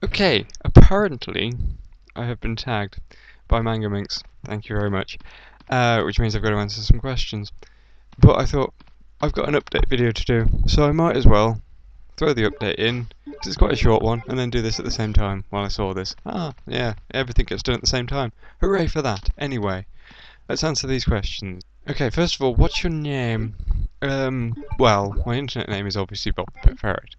Okay, apparently I have been tagged by Mangaminx. Thank you very much. Which means I've got to answer some questions. But I thought I've got an update video to do, so I might as well throw the update in, because it's quite a short one, and then do this at the same time while I saw this. Yeah, everything gets done at the same time. Hooray for that. Anyway, let's answer these questions. Okay, first of all, what's your name? Well, my internet name is obviously Bobthepetferret.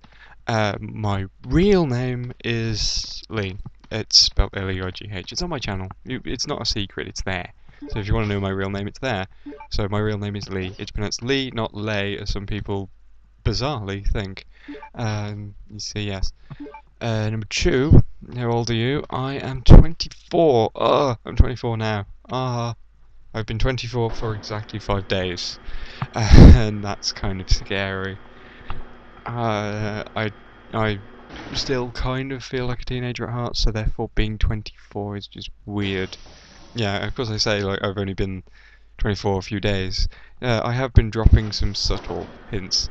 My real name is Lee. It's spelled L-E-I-G-H. It's on my channel. It's not a secret, it's there. So if you want to know my real name, it's there. So my real name is Lee. It's pronounced Lee, not Lay, as some people bizarrely think. You see, yes. Number 2, how old are you? I am 24. I'm 24 now. I've been 24 for exactly 5 days. And that's kind of scary. I still kind of feel like a teenager at heart, so therefore being 24 is just weird. Yeah, of course I say like I've only been 24 a few days. I have been dropping some subtle hints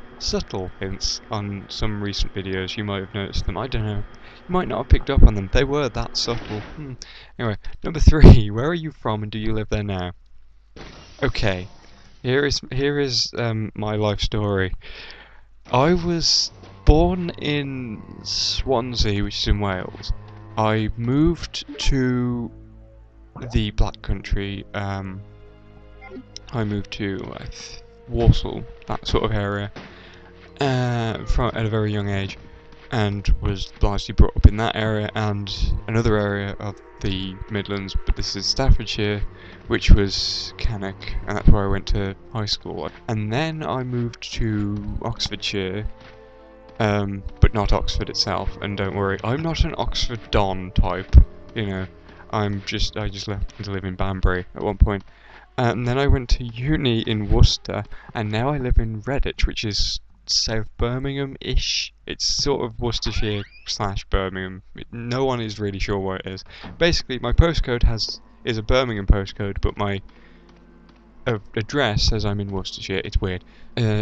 on some recent videos. You might have noticed them. I don't know. You might not have picked up on them. They were that subtle. Anyway, number 3. Where are you from, and do you live there now? Okay, here is my life story. I was born in Swansea, which is in Wales. I moved to the Black Country. I moved to Warsaw, that sort of area, at a very young age, and was largely brought up in that area and another area of the Midlands, but this is Staffordshire, which was Cannock, and that's where I went to high school. And then I moved to Oxfordshire, but not Oxford itself. And don't worry, I'm not an Oxford Don type, you know. I just left to live in Banbury at one point. And then I went to uni in Worcester, and now I live in Redditch, which is South Birmingham-ish. It's sort of Worcestershire / Birmingham. No one is really sure where it is. Basically, my postcode is a Birmingham postcode, but my address says I'm in Worcestershire. It's weird.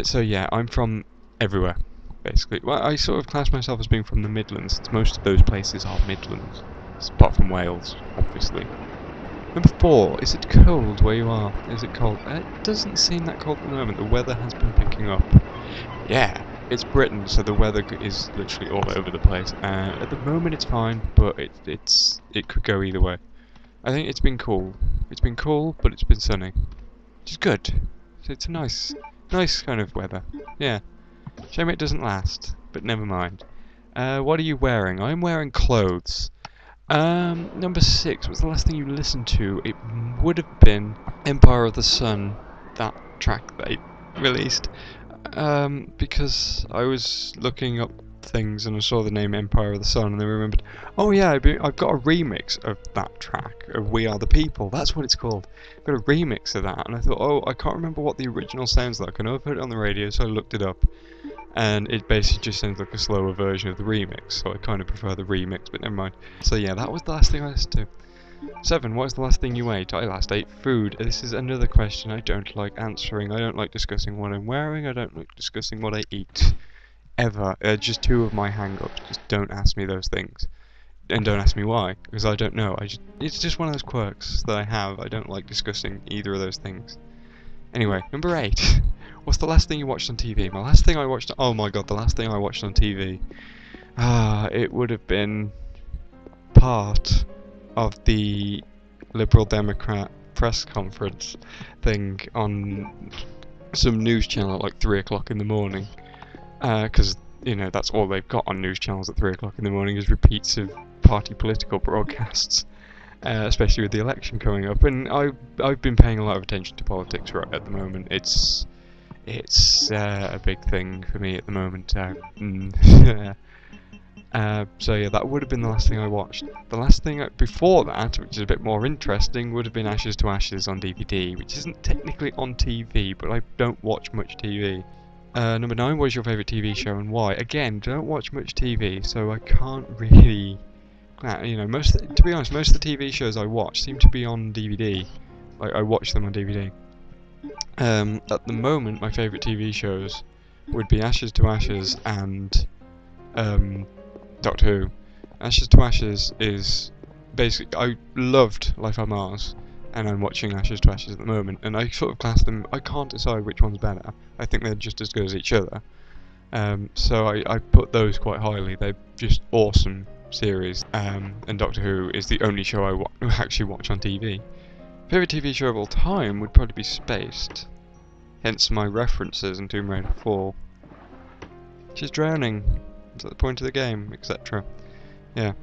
So yeah, I'm from everywhere, basically. Well, I sort of class myself as being from the Midlands, since most of those places are Midlands, apart from Wales, obviously. Number 4, is it cold where you are? Is it cold? It doesn't seem that cold at the moment. The weather has been picking up. Yeah, it's Britain, so the weather is literally all over the place. At the moment it's fine, but it could go either way. I think it's been cool. It's been cool, but it's been sunny, which is good. So it's a nice kind of weather. Yeah. Shame it doesn't last, but never mind. What are you wearing? I'm wearing clothes. Number 6, what's the last thing you listened to? It would have been Empire of the Sun, that track they released. Because I was looking up things and I saw the name Empire of the Sun and then remembered, oh yeah, I've got a remix of that track, of We Are the People, that's what it's called. I've got a remix of that, and I thought, oh, I can't remember what the original sounds like. I know I've heard it on the radio, so I looked it up. And it basically just sounds like a slower version of the remix, so I kind of prefer the remix, but never mind. So yeah, that was the last thing I listened to. 7, what was the last thing you ate? I last ate food. This is another question I don't like answering. I don't like discussing what I'm wearing, I don't like discussing what I eat. Ever. Just 2 of my hang-ups. Just don't ask me those things. And don't ask me why, because I don't know. It's just one of those quirks that I have. I don't like discussing either of those things. Anyway, number 8. What's the last thing you watched on TV? My last thing I watched... Oh my god, the last thing I watched on TV. It would have been part of the Liberal Democrat press conference thing on some news channel at like 3 o'clock in the morning. Because, you know, that's all they've got on news channels at 3 o'clock in the morning is repeats of party political broadcasts. Especially with the election coming up, and I've been paying a lot of attention to politics right at the moment. It's a big thing for me at the moment. So yeah, that would have been the last thing I watched. The last thing before that, which is a bit more interesting, would have been Ashes to Ashes on DVD, which isn't technically on TV, but I don't watch much TV. Number 9, what is your favourite TV show and why? Again, don't watch much TV, so I can't really... You know, to be honest, most of the TV shows I watch seem to be on DVD. Like, I watch them on DVD. At the moment, my favourite TV shows would be Ashes to Ashes and Doctor Who. Ashes to Ashes is basically, I loved Life on Mars, and I'm watching Ashes to Ashes at the moment, and I sort of class them, I can't decide which one's better. I think they're just as good as each other. So I put those quite highly. They're just awesome series, and Doctor Who is the only show I actually watch on TV. Favourite TV show of all time would probably be Spaced, hence my references in Tomb Raider 4. She's drowning, it's at the point of the game, etc. Yeah.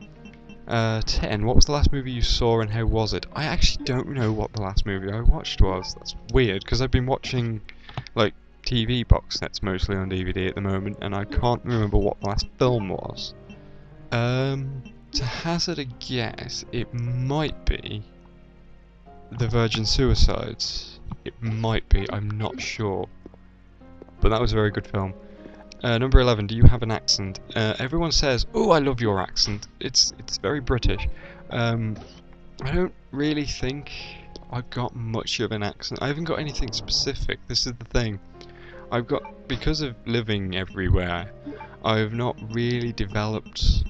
10. What was the last movie you saw and how was it? I actually don't know what the last movie I watched was. That's weird, because I've been watching, like, TV box sets mostly on DVD at the moment, and I can't remember what the last film was. To hazard a guess, it might be The Virgin Suicides. It might be, I'm not sure. But that was a very good film. Number 11, do you have an accent? Everyone says, "Oh, I love your accent." It's very British. I don't really think I've got much of an accent. I haven't got anything specific. This is the thing. Because of living everywhere, I've not really developed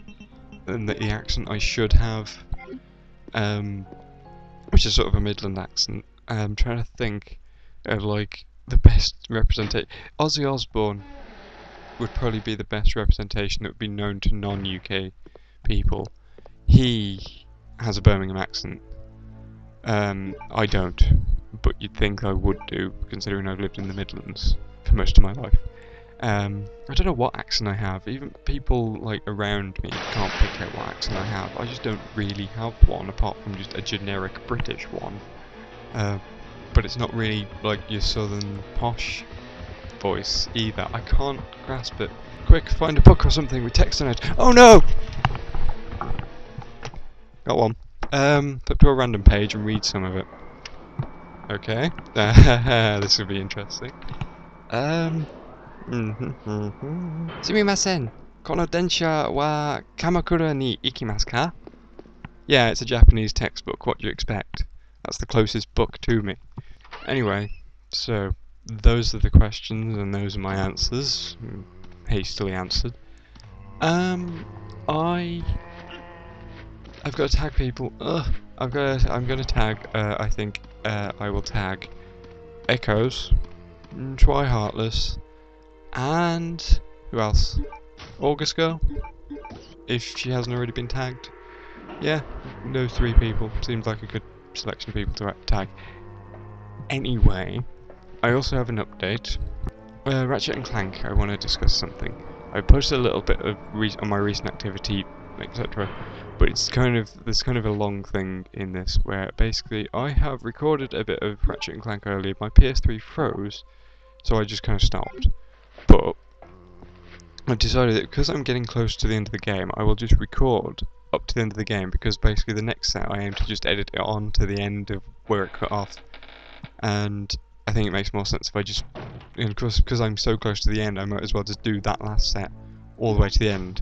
the accent I should have, which is sort of a Midland accent. I'm trying to think of like the best representation. Ozzy Osbourne would probably be the best representation that would be known to non-UK people. He has a Birmingham accent. I don't, but you'd think I would do, considering I've lived in the Midlands for most of my life. I don't know what accent I have. Even people like around me can't pick out what accent I have. I just don't really have one, apart from just a generic British one. But it's not really like your southern posh voice either. I can't grasp it. Quick, find a book or something with text on it. Oh no! Got one. Flip to a random page and read some of it. Okay. This will be interesting. Sumimasen. Kono densha wa Kamakura ni ikimasu ka? Yeah, it's a Japanese textbook. What do you expect? That's the closest book to me. Anyway, so those are the questions and those are my answers. Hastily answered. I've got to tag people. I'm gonna tag. I think I will tag Echoes, TwiHeartless, and who else? August Girl, if she hasn't already been tagged. Yeah, those 3 people seems like a good selection of people to tag. Anyway, I also have an update. Ratchet and Clank. I want to discuss something. I posted a little bit of on my recent activity, etc. But there's kind of a long thing in this where basically I have recorded a bit of Ratchet and Clank earlier. My PS3 froze, so I just kind of stopped. But I've decided that because I'm getting close to the end of the game, I will just record up to the end of the game, because basically the next set I aim to just edit it on to the end of where it cut off. And I think it makes more sense if I just, of course, because I'm so close to the end, I might as well just do that last set all the way to the end.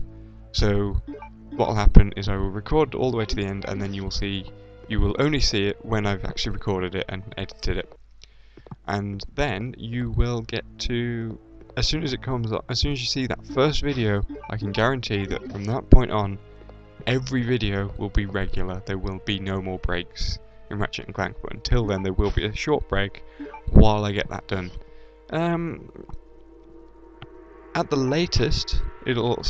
So what will happen is I will record all the way to the end, and then you will only see it when I've actually recorded it and edited it. And then you will get to, as soon as it comes up, as soon as you see that first video, I can guarantee that from that point on, every video will be regular. There will be no more breaks in Ratchet and Clank, but until then there will be a short break while I get that done. At the latest, they'll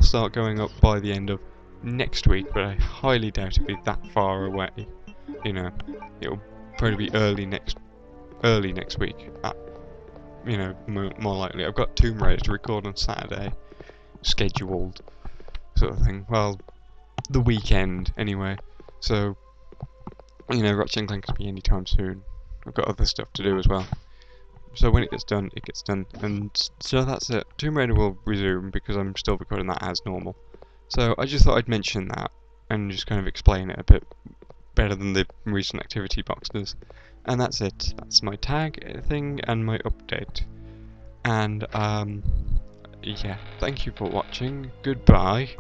start going up by the end of next week, but I highly doubt it'll be that far away. It'll probably be early next week. More likely. I've got Tomb Raider to record on Saturday, scheduled, sort of thing. Well, the weekend anyway. So, Ratchet and Clank can be anytime soon. I've got other stuff to do as well. So when it gets done, it gets done. And so that's it. Tomb Raider will resume because I'm still recording that as normal. So I just thought I'd mention that and just kind of explain it a bit better than the recent activity box does. And that's it. That's my tag thing and my update. And yeah, thank you for watching. Goodbye.